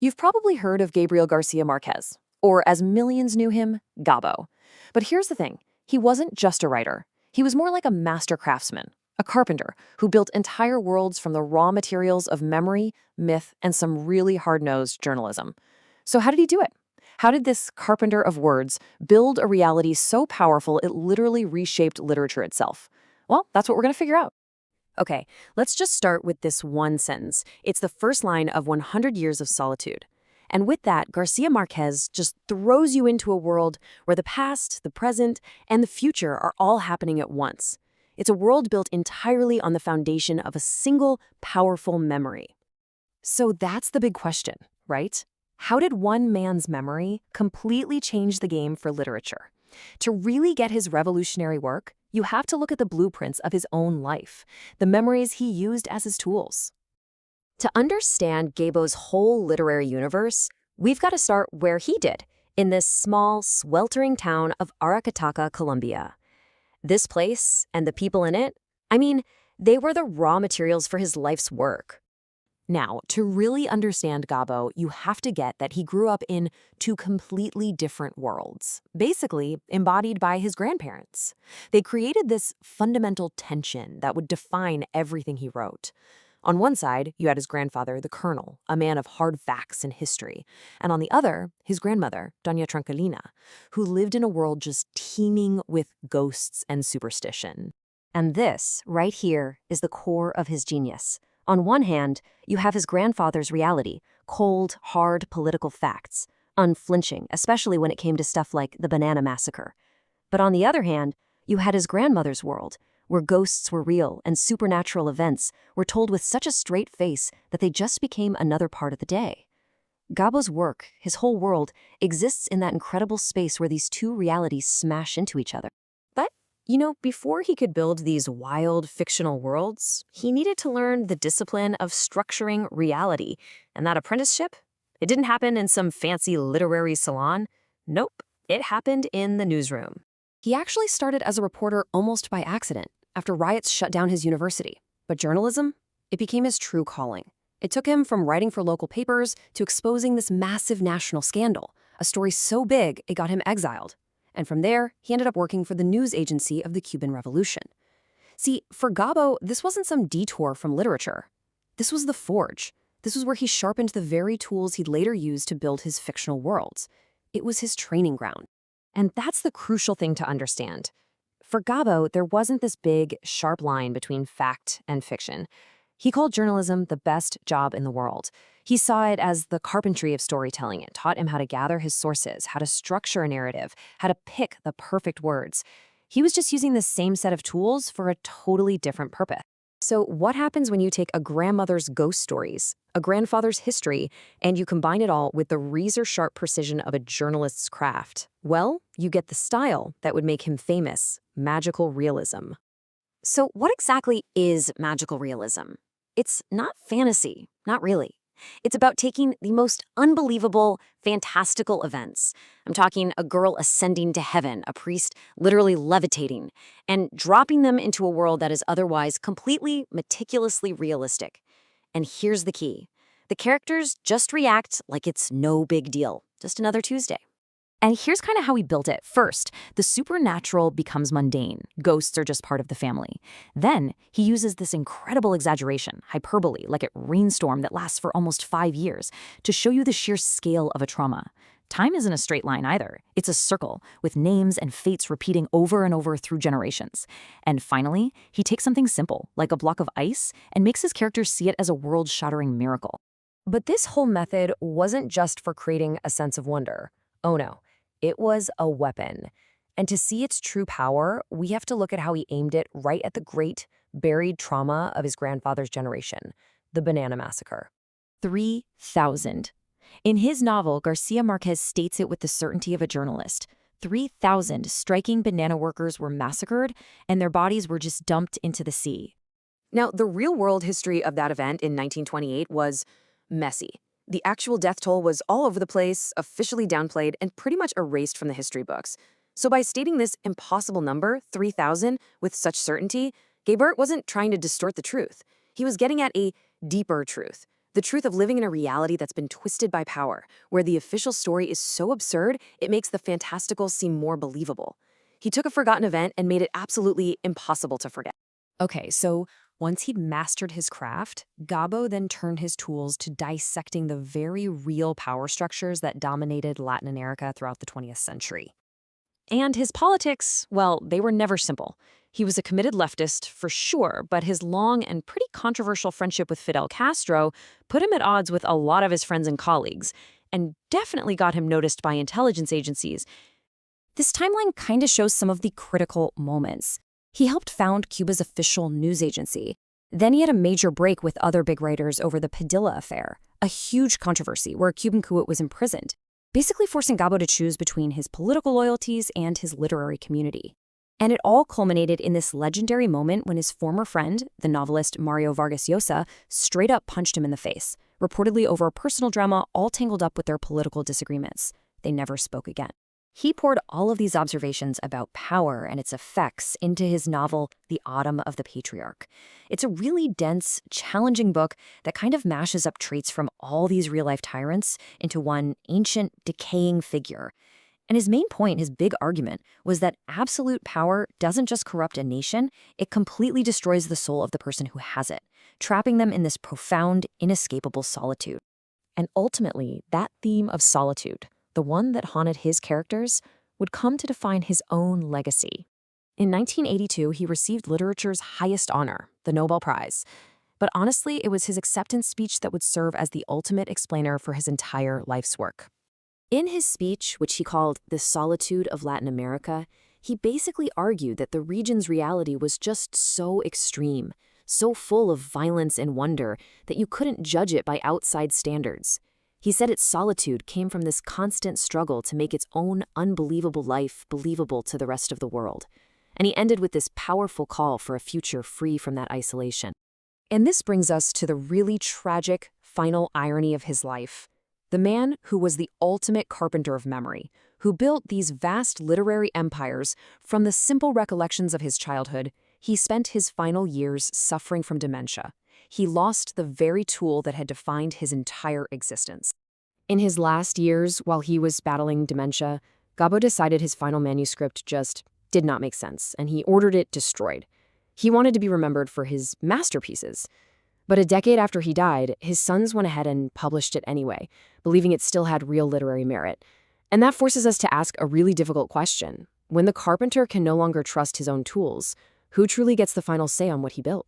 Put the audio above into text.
You've probably heard of Gabriel García Márquez, or as millions knew him, Gabo. But here's the thing, he wasn't just a writer. He was more like a master craftsman, a carpenter who built entire worlds from the raw materials of memory, myth, and some really hard-nosed journalism. So how did he do it? How did this carpenter of words build a reality so powerful it literally reshaped literature itself? Well, that's what we're going to figure out. Okay, let's just start with this one sentence. It's the first line of 100 Years of Solitude. And with that, Garcia Marquez just throws you into a world where the past, the present, and the future are all happening at once. It's a world built entirely on the foundation of a single, powerful memory. So that's the big question, right? How did one man's memory completely change the game for literature? To really get his revolutionary work, you have to look at the blueprints of his own life, the memories he used as his tools. To understand Gabo's whole literary universe, we've got to start where he did, in this small, sweltering town of Aracataca, Colombia. This place, and the people in it, they were the raw materials for his life's work. Now, to really understand Gabo, you have to get that he grew up in two completely different worlds, basically embodied by his grandparents. They created this fundamental tension that would define everything he wrote. On one side, you had his grandfather, the Colonel, a man of hard facts and history, and on the other, his grandmother, Doña Tranquilina, who lived in a world just teeming with ghosts and superstition. And this, right here, is the core of his genius. On one hand, you have his grandfather's reality, cold, hard political facts, unflinching, especially when it came to stuff like the Banana Massacre. But on the other hand, you had his grandmother's world, where ghosts were real and supernatural events were told with such a straight face that they just became another part of the day. Gabo's work, his whole world, exists in that incredible space where these two realities smash into each other. Before he could build these wild fictional worlds, he needed to learn the discipline of structuring reality. And that apprenticeship? It didn't happen in some fancy literary salon. Nope, it happened in the newsroom. He actually started as a reporter almost by accident, after riots shut down his university. But journalism? It became his true calling. It took him from writing for local papers to exposing this massive national scandal, a story so big it got him exiled. And from there, he ended up working for the news agency of the Cuban Revolution. See, for Gabo, this wasn't some detour from literature. This was the forge. This was where he sharpened the very tools he'd later use to build his fictional worlds. It was his training ground. And that's the crucial thing to understand. For Gabo, there wasn't this big, sharp line between fact and fiction. He called journalism the best job in the world. He saw it as the carpentry of storytelling. It taught him how to gather his sources, how to structure a narrative, how to pick the perfect words. He was just using the same set of tools for a totally different purpose. So what happens when you take a grandmother's ghost stories, a grandfather's history, and you combine it all with the razor-sharp precision of a journalist's craft? Well, you get the style that would make him famous, magical realism. So what exactly is magical realism? It's not fantasy, not really. It's about taking the most unbelievable, fantastical events. I'm talking a girl ascending to heaven, a priest literally levitating, and dropping them into a world that is otherwise completely, meticulously realistic. And here's the key. The characters just react like it's no big deal, just another Tuesday. And here's kind of how he built it. First, the supernatural becomes mundane. Ghosts are just part of the family. Then, he uses this incredible exaggeration, hyperbole, like a rainstorm that lasts for almost 5 years, to show you the sheer scale of a trauma. Time isn't a straight line either. It's a circle, with names and fates repeating over and over through generations. And finally, he takes something simple, like a block of ice, and makes his characters see it as a world-shattering miracle. But this whole method wasn't just for creating a sense of wonder. Oh no. It was a weapon. And to see its true power, we have to look at how he aimed it right at the great, buried trauma of his grandfather's generation, the Banana Massacre. 3,000. In his novel, Garcia Marquez states it with the certainty of a journalist. 3,000 striking banana workers were massacred, and their bodies were just dumped into the sea. Now, the real-world history of that event in 1928 was messy. The actual death toll was all over the place, officially downplayed, and pretty much erased from the history books. So by stating this impossible number, 3,000, with such certainty, Gebert wasn't trying to distort the truth. He was getting at a deeper truth, The truth of living in a reality that's been twisted by power, where the official story is so absurd, it makes the fantastical seem more believable. He took a forgotten event and made it absolutely impossible to forget. Okay, so once he'd mastered his craft, Gabo then turned his tools to dissecting the very real power structures that dominated Latin America throughout the 20th century. And his politics, well, they were never simple. He was a committed leftist, for sure, but his long and pretty controversial friendship with Fidel Castro put him at odds with a lot of his friends and colleagues, and definitely got him noticed by intelligence agencies. This timeline kind of shows some of the critical moments. He helped found Cuba's official news agency. Then he had a major break with other big writers over the Padilla affair, a huge controversy where a Cuban poet was imprisoned, basically forcing Gabo to choose between his political loyalties and his literary community. And it all culminated in this legendary moment when his former friend, the novelist Mario Vargas Llosa, straight up punched him in the face, reportedly over a personal drama all tangled up with their political disagreements. They never spoke again. He poured all of these observations about power and its effects into his novel, The Autumn of the Patriarch. It's a really dense, challenging book that kind of mashes up traits from all these real-life tyrants into one ancient, decaying figure. And his main point, his big argument, was that absolute power doesn't just corrupt a nation, it completely destroys the soul of the person who has it, trapping them in this profound, inescapable solitude. And ultimately, that theme of solitude, the one that haunted his characters, would come to define his own legacy. In 1982, he received literature's highest honor, the Nobel Prize. But honestly, it was his acceptance speech that would serve as the ultimate explainer for his entire life's work. In his speech, which he called The Solitude of Latin America, he basically argued that the region's reality was just so extreme, so full of violence and wonder, that you couldn't judge it by outside standards. He said its solitude came from this constant struggle to make its own unbelievable life believable to the rest of the world. And he ended with this powerful call for a future free from that isolation. And this brings us to the really tragic final irony of his life. The man who was the ultimate carpenter of memory, who built these vast literary empires from the simple recollections of his childhood, he spent his final years suffering from dementia. He lost the very tool that had defined his entire existence. In his last years, while he was battling dementia, Gabo decided his final manuscript just did not make sense, and he ordered it destroyed. He wanted to be remembered for his masterpieces. But a decade after he died, his sons went ahead and published it anyway, believing it still had real literary merit. And that forces us to ask a really difficult question. When the carpenter can no longer trust his own tools, who truly gets the final say on what he built?